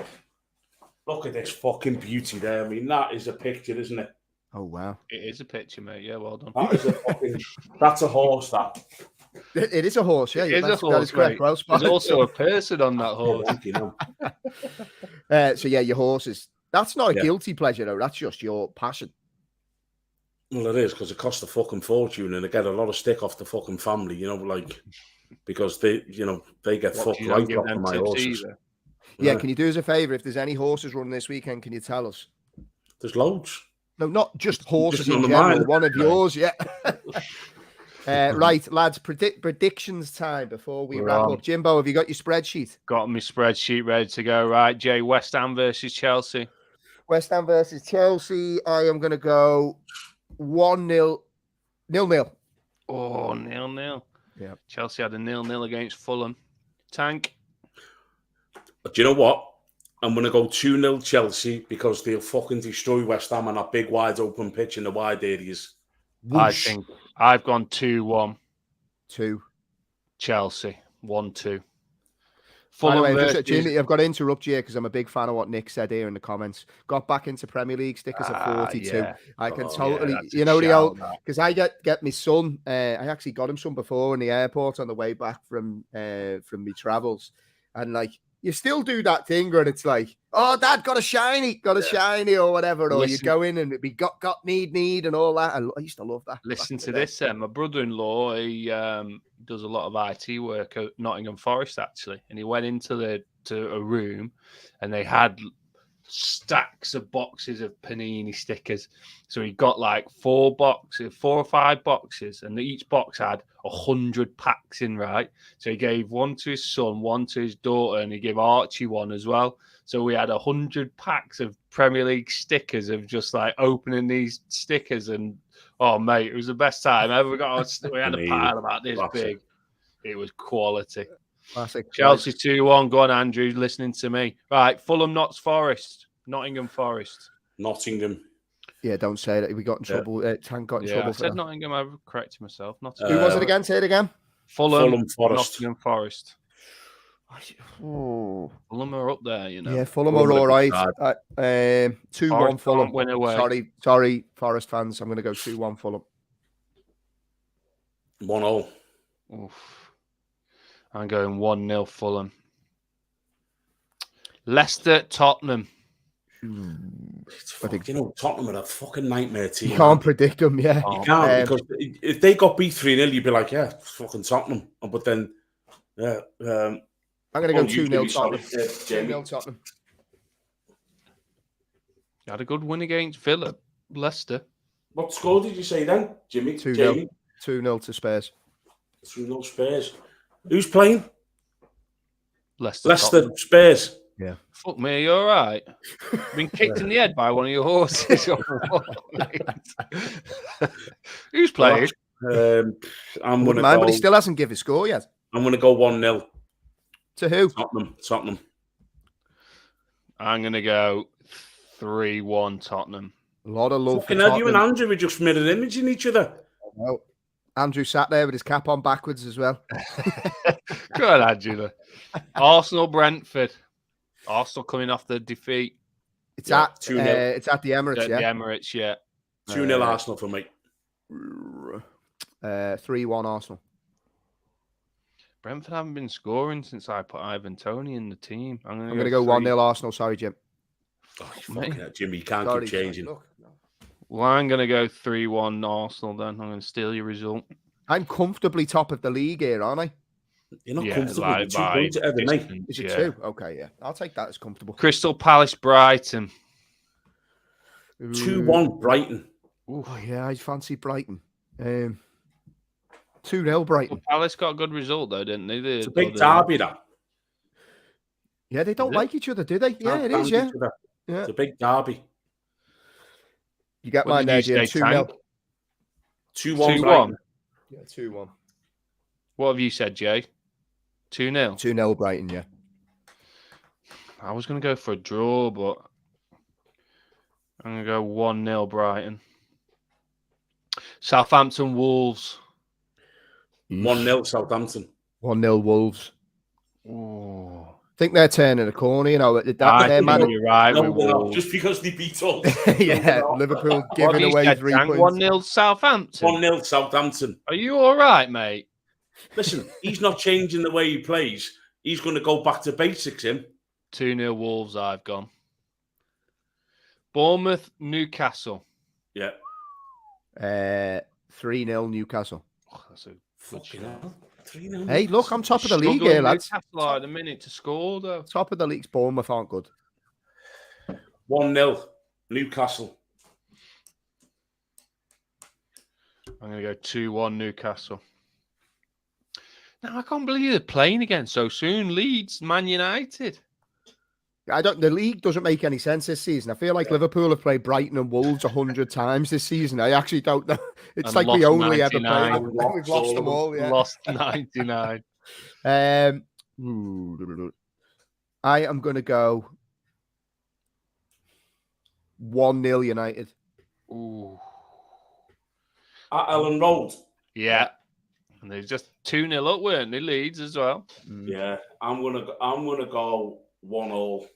Look at this fucking beauty there. I mean, that is a picture, isn't it? Oh, wow. It is a picture, mate. Yeah, well done. That is a fucking... That's a horse, that. It is a horse, yeah. It is a That is horse, correct. mate. Well There's spotted. also a person on that horse. You know. So, yeah, your horses. That's not a Yeah. guilty pleasure, though. That's just your passion. Well, it is, because it costs a fucking fortune, and they get a lot of stick off the fucking family, you know, like, because they, you know, they get fucked You don't right give off them of my tips horses. either. Yeah, can you do us a favour? If there's any horses running this weekend, can you tell us? There's loads. No, not just horses Just in none of general. mine. One of yours, yeah. Right, lads, predictions time before we wrap Wrong. up. Jimbo, have you got your spreadsheet? Got my spreadsheet ready to go. Right, Jay, West Ham versus Chelsea. West Ham versus Chelsea. I am going to go 1-0. 0-0. Oh, 0-0. Yeah. Chelsea had a 0-0 against Fulham. Tank. But do you know what? I'm going to go 2-0 Chelsea, because they'll fucking destroy West Ham on that big wide open pitch in the wide areas. I Whoosh. think I've gone 2-1. 2. Chelsea. 1-2. By the Fulham way, versus... Jimmy, I've got to interrupt you because I'm a big fan of what Nick said here in the comments. Got back into Premier League stickers at 42. yeah. I can Oh, totally, that's a you know, the shout, old, that. because I get my son. I actually got him some before in the airport on the way back from me travels, and like you still do that thing where it's like, oh, Dad got a shiny, or whatever, or you Listen. go in and it'd be got need and all that. I used to love that. Listen back to in the day. this. My brother-in-law, he does a lot of IT work at Nottingham Forest, actually, and he went into a room, and they had stacks of boxes of Panini stickers. So he got like 4 or 5 boxes, and each box had 100 packs in, right? So he gave one to his son, one to his daughter, and he gave Archie one as well. So we had 100 packs of Premier League stickers of just like opening these stickers, and oh mate, it was the best time ever. We had a pile about this big. It was quality. Classic. Chelsea 2-1. Go on, Andrew, listening to me. Right, Fulham, Nottingham Forest. Nottingham. Yeah, don't say that. We got in trouble. Tank got in trouble I for said that. Nottingham. I corrected myself. Who was it again? Say it again. Fulham Forest. Nottingham Forest. Oh. Fulham are up there, you know. Yeah, Fulham are all right. 2-1 Forest Fulham. can't win away. Sorry, Forest fans. I'm going to go 2-1 Fulham. 1-0. Oof. I'm going 1-0 Fulham. Leicester, Tottenham. I think You know, Tottenham are a fucking nightmare team. you can't predict them, yeah. You can't, because if they got beat 3-0, you'd be like, yeah, fucking Tottenham. But then, yeah. I'm going to go 2-0 Tottenham. Jamie. 2-0 Tottenham. Had a good win against Villa, Leicester. What score did you say then, Jimmy? 2-0. Jamie? 2-0 to Spurs. 2-0 Spurs. Who's playing? Leicester. Leicester Tottenham. Spurs. Yeah. Fuck me, you all right? Been kicked in the head by one of your horses. Who's playing? I'm going to But he go. still hasn't given his score yet. I'm going to go 1-0. To who? Tottenham. I'm going to go 3-1 Tottenham. A lot of love for Fucking hell, you and Tottenham. Andrew were just mirror imaging each other. Well, Andrew sat there with his cap on backwards as well. Go on, Angela. Arsenal, Brentford. Arsenal coming off the defeat. It's Yeah, at 2-0. it's at the Emirates, At yeah. the Emirates, yeah. 2-0 Arsenal for me. 3-1 Arsenal. Brentford haven't been scoring since I put Ivan Toney in the team. I'm I'm going to go 1-0 Arsenal. Sorry, Jim. Oh, fucking hell, Jimmy, you can't Sorry, keep changing. look, no. Well, I'm going to go 3-1 Arsenal then. I'm going to steal your result. I'm comfortably top of the league here, aren't I? You're not Yeah, comfortable like with 2 by points ahead of me. distance, Is it yeah. 2? Okay, yeah. I'll take that as comfortable. Crystal Palace, Brighton. 2-1 Brighton. Oh, yeah, I fancy Brighton. 2-1 2-0 Brighton. Palace got a good result though, didn't they? It's a big derby, that. Yeah, they don't Is it? like each other, do they? Yeah, it is, Can't yeah. stand each other. Yeah. It's a big derby. You get What mine did there, you Jim. say, 2-0. Tank? 2-1 2-1. Brighton. Yeah, 2-1. What have you said, Jay? 2-0. 2-0 Brighton, yeah. I was going to go for a draw, but I'm going to go 1-0 Brighton. Southampton Wolves. 1-0 Southampton. 1-0 Wolves. Oh. I think they're turning a corner, you know. I They're think you're right No, with they're not. Wolves. Just because they beat us. yeah, Liverpool What have giving you away said, 3 Tank? points. 1-0 Southampton. 1-0 Southampton. Are you all right, mate? Listen, he's not changing the way he plays. He's going to go back to basics, him. 2-0 Wolves, I've gone. Bournemouth, Newcastle. Yeah. 3-0 Newcastle. Oh, that's a good Fucking shout. hell. 3-0. Hey, look, I'm top of the league Struggling here, lads. Newcastle are at the minute to score, though. Top of the league's Bournemouth aren't good. 1-0 Newcastle. I'm going to go 2-1 Newcastle. Now, I can't believe they're playing again so soon. Leeds, Man United. The league doesn't make any sense this season. I feel like Liverpool have played Brighton and Wolves 100 times this season. I actually don't know. It's And like we lost only ever 99. played. We've lost them all. Yeah. Lost 99. I am going to go 1-0 United. Ooh. At Ellen Road. Yeah. And they're just 2-0 up, weren't they? Leeds as well. Yeah. I'm gonna go 1-0.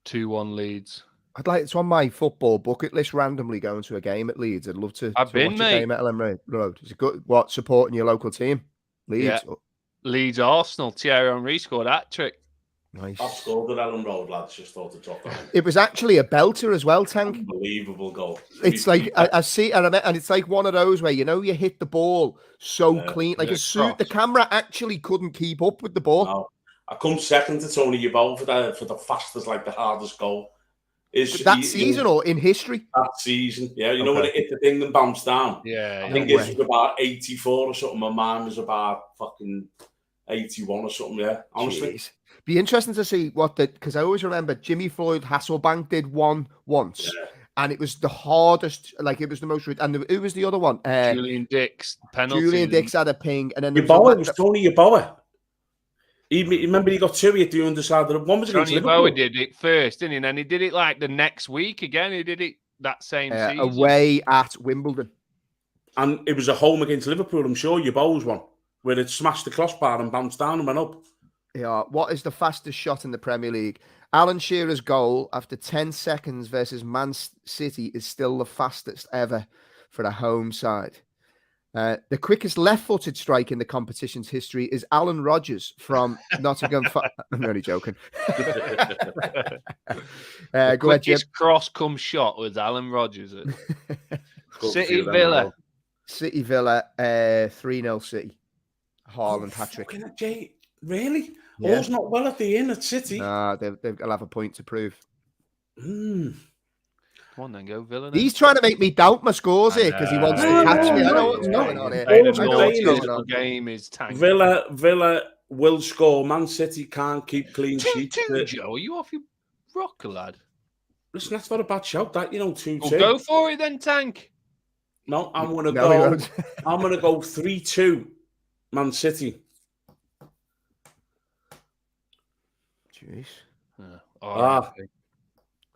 2-1 Leeds. It's on my football bucket list randomly going to a game at Leeds. I'd love to, I've been, watch mate. a game at Ellen Road. Is it good? What, supporting your local team? Leeds? Yeah. Leeds Arsenal. Thierry Henry scored a hat-trick. Nice. I've scored at Ellen Road, lads. Just thought to talk about it. It was actually a belter as well, Tank. Unbelievable goal. It's like I see, and it's like one of those where you hit the ball so clean, like the camera actually couldn't keep up with the ball. No. I come second to Tony Yeboah for the fastest, like the hardest goal. That season or in history? That season, yeah. You know when it hit the thing and bounced down? Yeah. I think it was about 84 or something. My mine was about fucking 81 or something, yeah. Honestly. Jeez. Be interesting to see because I always remember Jimmy Floyd Hasselbank did one once. Yeah. And it was the hardest, like it was the most. And who was the other one? Julian Dix penalty. Julian Dix had a ping, and then Yeboah was Tony Yeboah. Remember he got 2 at the underside of the one was against Liverpool. Yeboah did it first, didn't he? And then he did it like the next week again. He did it that same season. Away at Wimbledon. And it was a home against Liverpool, I'm sure Yeboah's one, where it smashed the crossbar and bounced down and went up. Yeah. What is the fastest shot in the Premier League? Alan Shearer's goal after 10 seconds versus Man City is still the fastest ever for a home side. The quickest left-footed strike in the competition's history is Alan Rodgers from Nottingham. I'm only joking. The go ahead, Jim. cross come shot was Alan Rodgers. City Villa. City Villa, 3-0 City. Haaland hat-trick. Really? Yeah. All's not well at the inn at City. Nah, they'll have a point to prove. Come on then, go Villa. Then. He's trying to make me doubt my scores here because he wants to catch me. I know what's going on here. The game is tank. Villa will score. Man City can't keep clean sheets. Joe, are you off your rocker, lad? Listen, that's not a bad shout. That 2-2. Well, go for it then, Tank. No, I'm gonna go. I'm gonna go 3-2. Man City. Jeez.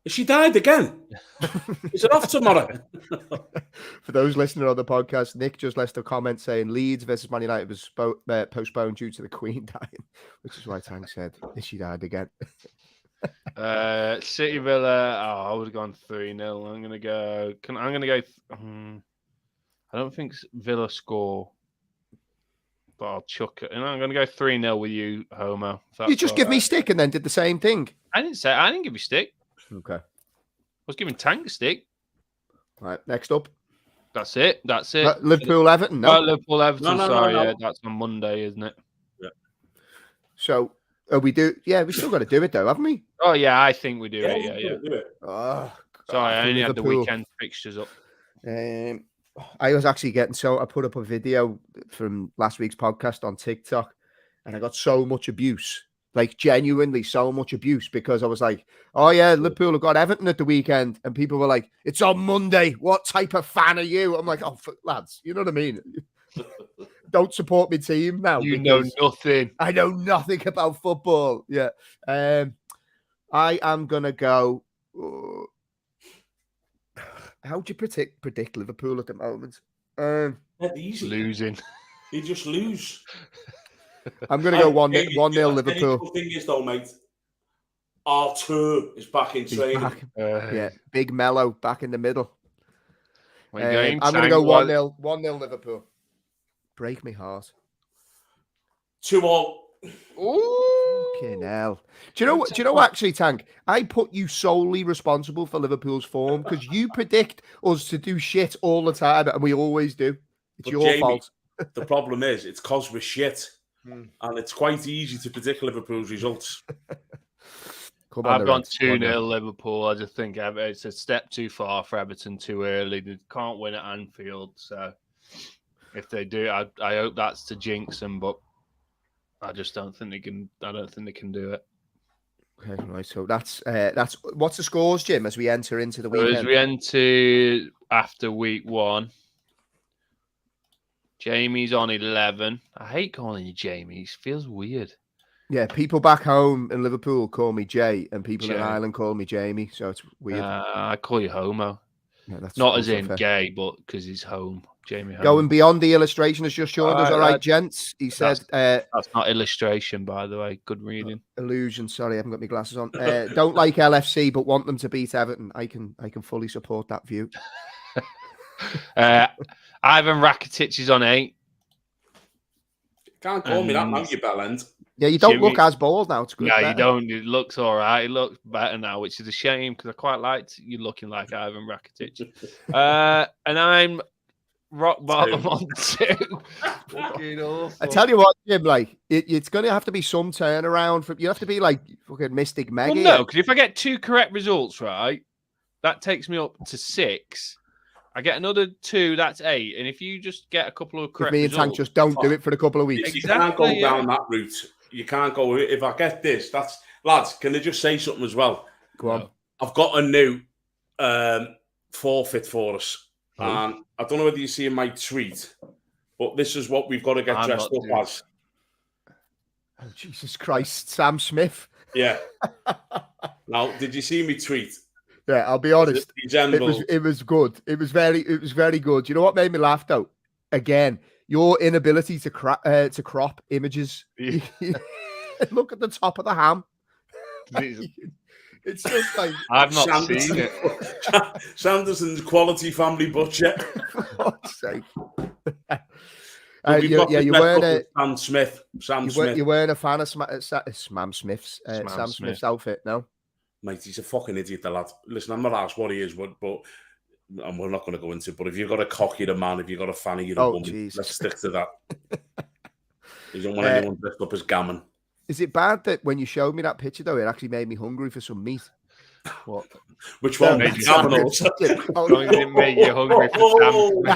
She died again. Is it off tomorrow? For those listening on the podcast, Nick just left a comment saying Leeds versus Man United was postponed due to the Queen dying, which is why Tank said, is she died again? City Villa. I would have gone 3-0. I'm gonna go. I don't think Villa score, but I'll chuck it. And I'm gonna go 3-0 with you, Homo. You just give me stick and then did the same thing. I didn't give you stick. Okay. I was giving Tank a stick. All right, next up. That's it. Liverpool Everton. No, Liverpool Everton. No. Yeah, that's on Monday, isn't it? Yeah. So we do. Yeah, we still got to do it though, haven't we? Oh yeah, I think we do it. Yeah. Do it. Oh, Sorry, I only had the Liverpool. weekend fixtures up. I was actually I put up a video from last week's podcast on TikTok, and I got so much abuse, like genuinely so much abuse, because I was like, oh yeah, Liverpool have got Everton at the weekend, and people were like, it's on Monday. What type of fan are you? I'm like, oh, lads, you know what I mean? Don't support my team now. You know nothing. I know nothing about football. Yeah. I am going to go. How do you predict Liverpool at the moment? Easy. Losing. You just lose. I'm going to go 1-0 Liverpool. The thing is, though, mate, Artur is back in training. Yeah, Big Mello back in the middle. I'm going to go 1-0 Liverpool. Break me heart. 2-0. Fucking hell. Do you know what, actually, Tank? I put you solely responsible for Liverpool's form because you predict us to do shit all the time, and we always do. It's your Jamie, fault. The problem is, it's because we're shit. And it's quite easy to predict Liverpool's results. I've gone 2-0 Liverpool. I just think it's a step too far for Everton too early. They can't win at Anfield, so if they do, I hope that's to jinx them, but I just don't think they can. I don't think they can do it. Okay, right. So that's what's the scores, Jim, as we enter into the weekend? As we enter after week 1, Jamie's on 11. I hate calling you Jamie. It feels weird. Yeah, people back home in Liverpool call me Jay, and people in Ireland call me Jamie. So it's weird. I call you Homo. Yeah, that's not as in fair. Gay, but because he's home. Jamie home. Going beyond the illustration has just joined us. All right, gents. He said that's not illustration, by the way. Good reading. Illusion. Sorry, I haven't got my glasses on. Don't like LFC, but want them to beat Everton. I can fully support that view. Ivan Rakitic is on 8. Can't call me that now, you bellend. Yeah, you don't look as bald now. It's good. Yeah, you don't. It looks all right. It looks better now, which is a shame because I quite liked you looking like Ivan Rakitic. And I'm rock bottom on 2. Fucking awful. I tell you what, Jim, like it's going to have to be some turnaround. You have to be like fucking Mystic Meg. Well, no, because if I get 2 correct results, right, that takes me up to 6. I get another 2, that's 8. And if you just get a couple of correct results, me and Tank just don't do it for a couple of weeks. You can't go down that route. You can't go. If I get this, that's lads. Can I just say something as well? Go on. I've got a new forfeit for us, and I don't know whether you see in my tweet, but this is what we've got to get dressed up as. Oh, Jesus Christ, Sam Smith. Yeah. Now, did you see me tweet? Yeah, I'll be honest. It was good. It was very good. You know what made me laugh though? Again, your inability to crop images. Yeah. Look at the top of the ham. It's just like I've not seen it. Sanderson's quality family butcher. For fuck's sake. You weren't Sam Smith. You weren't a fan of Sam Smith's outfit, no? Mate, he's a fucking idiot, the lad. Listen, I'm not asked what he is, but and we're not going to go into it. But if you've got a cock, you're a man. If you've got a fanny, you're a woman. Jesus. Let's stick to that. You don't want anyone dressed up as gammon. Is it bad that when you showed me that picture, though, it actually made me hungry for some meat? What? Which one? It didn't make you hungry for the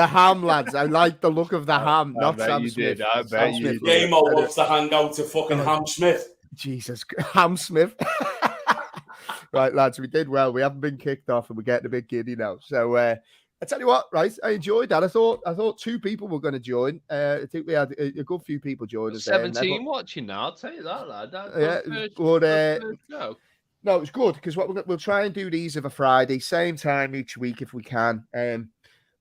ham, lads. I like the look of the ham, not Sam Smith. I bet you did. Game wants to hang out to fucking Ham Smith. Jesus, Ham Smith. Right, lads, we did well. We haven't been kicked off, and we're getting a bit giddy now. So I tell you what, right? I enjoyed that. I thought 2 people were going to join. I think we had a good few people join us. 17 watching now. I'll tell you that, lad. No, it was good because we'll try and do these of a Friday, same time each week if we can.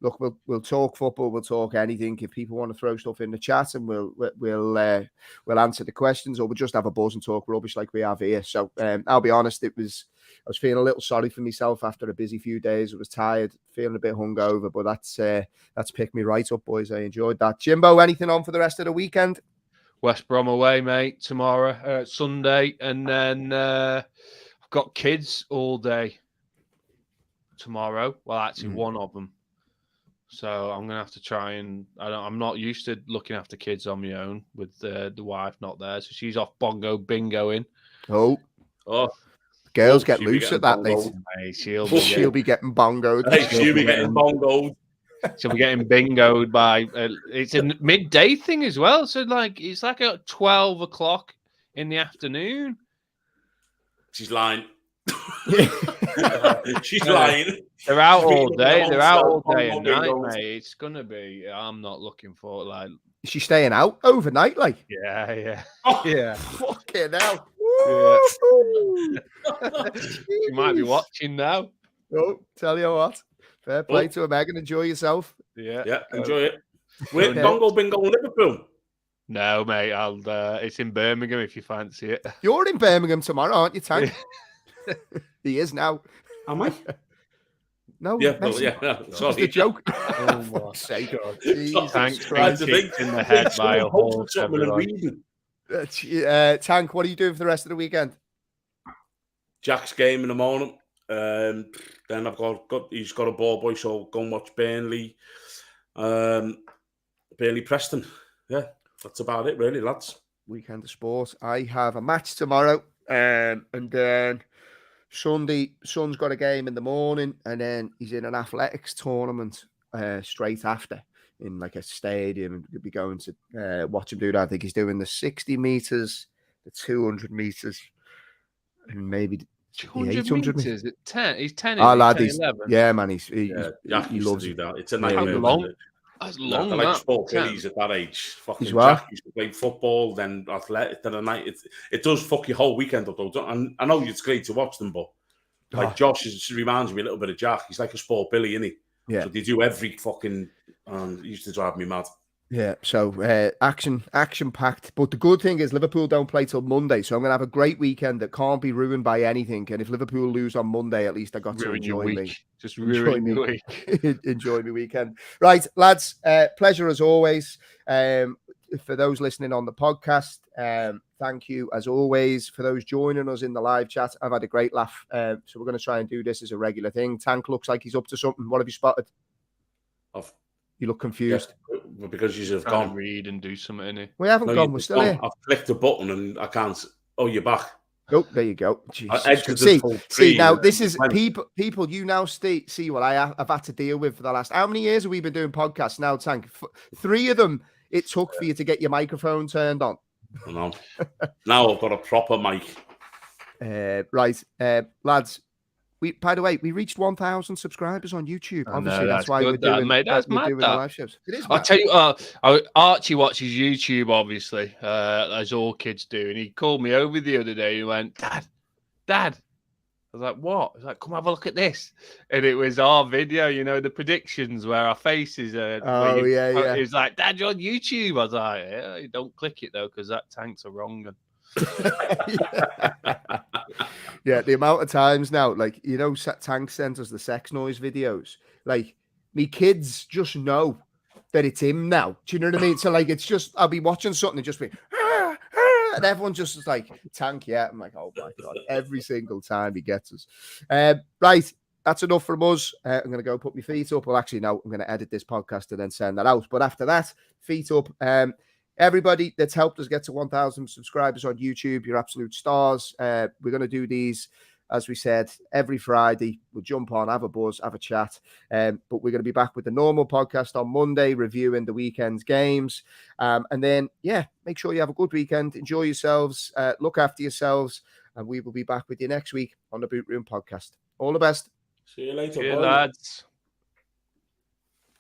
Look, we'll talk football, we'll talk anything. If people want to throw stuff in the chat, and we'll answer the questions, or we'll just have a buzz and talk rubbish like we have here. So I'll be honest, I was feeling a little sorry for myself after a busy few days. I was tired, feeling a bit hungover, but that's picked me right up, boys. I enjoyed that. Jimbo, anything on for the rest of the weekend? West Brom away, mate, tomorrow, Sunday, and then I've got kids all day tomorrow. Well, actually, one of them. So I'm gonna have to try and I'm not used to looking after kids on my own with the wife not there, so she's off bongo bingoing. Oh, girls get loose at that, mate. She'll be getting bongoed. She'll be getting bongoed. She'll be getting bingoed by. It's a midday thing as well, so it's like at 12 o'clock in the afternoon. She's lying. She's lying. They're out She's all been in day. the They're out hotel, all day and night, bingos. mate. It's gonna be. I'm not looking for like. Is she staying out overnight? Like, Yeah. Oh, Yeah. fucking hell. Yeah. Woo! You might be Jeez. watching now. Oh, tell you what. Fair play to her, Megan. Enjoy yourself. Yeah. yeah, enjoy it. Wait, Yeah. don't go bingo Liverpool. No, mate. It's in Birmingham if you fancy it. You're in Birmingham tomorrow, aren't you, Tank? He is now. Am I? No, Yeah, well, Messi. yeah. Just Sorry. a joke. Oh my Fuck's sake. God. Jesus Thanks, Christ. kicked in the head by a horse. Everyone. Tank, what are you doing for the rest of the weekend? Jack's game in the morning. Then I've he's got a ball boy, so go and watch Burnley. Burnley Preston. Yeah, that's about it, really, lads. Weekend of sport. I have a match tomorrow, and then Sunday, son's got a game in the morning, and then he's in an athletics tournament straight after in like a stadium, and we'll be going to watch him do that. I think he's doing the 60 meters, the 200 meters, and maybe the 800 meters at 10. He's 10. Oh, lad, 10, he's 11. Yeah, man, Jack he used loves to it. do that. It's a Yeah, nightmare. he long. Isn't it? That's No, long. they're like that. sport 10. billies at that age. Fucking He's well. Jack used to play football, then athletic, then a night. It does fuck your whole weekend up, though. And I know it's great to watch them, but like Josh reminds me a little bit of Jack. He's like a sport billy, isn't he? Yeah. So they do every fucking. It used to drive me mad. Yeah, so action packed. But the good thing is Liverpool don't play till Monday, so I'm gonna have a great weekend that can't be ruined by anything. And if Liverpool lose on Monday, at least I got Ruin to your enjoy week. me. Just ruin your week. Enjoy my weekend. Right, lads. Pleasure as always. For those listening on the podcast, thank you as always. For those joining us in the live chat, I've had a great laugh. So we're going to try and do this as a regular thing. Tank looks like he's up to something. What have you spotted? You look confused. Yeah, because you have Trying to gone. read and do something in it. We haven't gone. We're still here. I've clicked the button and I can't. Oh, you're back. Oh, there you go. See, now this is people. You now see what I've had to deal with for the last. How many years have we been doing podcasts now, Tank? 3 of them. It took for you to get your microphone turned on. I know. Now I've got a proper mic. Right, lads. By the way, we reached 1,000 subscribers on YouTube. Obviously, that's why we're doing, mate. That's we're mad, doing the live shows. It is. I'll tell you, Archie watches YouTube, obviously, as all kids do. And he called me over the other day. He went, Dad. I was like, what? He's like, come have a look at this. And it was our video, you know, the predictions where our faces are. Oh, yeah. He was like, Dad, you're on YouTube. I was like, yeah, don't click it, though, because that tanks are wrong. Yeah, the amount of times now, like, you know, Tank sends us the sex noise videos. Like, me kids just know that it's him now. Do you know what I mean? So, like, it's just, I'll be watching something and just be, and everyone just is like, Tank, yeah. I'm like, oh my God, every single time he gets us. Right, that's enough from us. I'm going to go put my feet up. Well, actually, no, I'm going to edit this podcast and then send that out. But after that, feet up. Everybody that's helped us get to 1,000 subscribers on YouTube, you're absolute stars. We're going to do these, as we said, every Friday. We'll jump on, have a buzz, have a chat. But we're going to be back with the normal podcast on Monday, reviewing the weekend's games. And then, yeah, make sure you have a good weekend. Enjoy yourselves. Look after yourselves. And we will be back with you next week on the Boot Room Podcast. All the best. See you later, lads.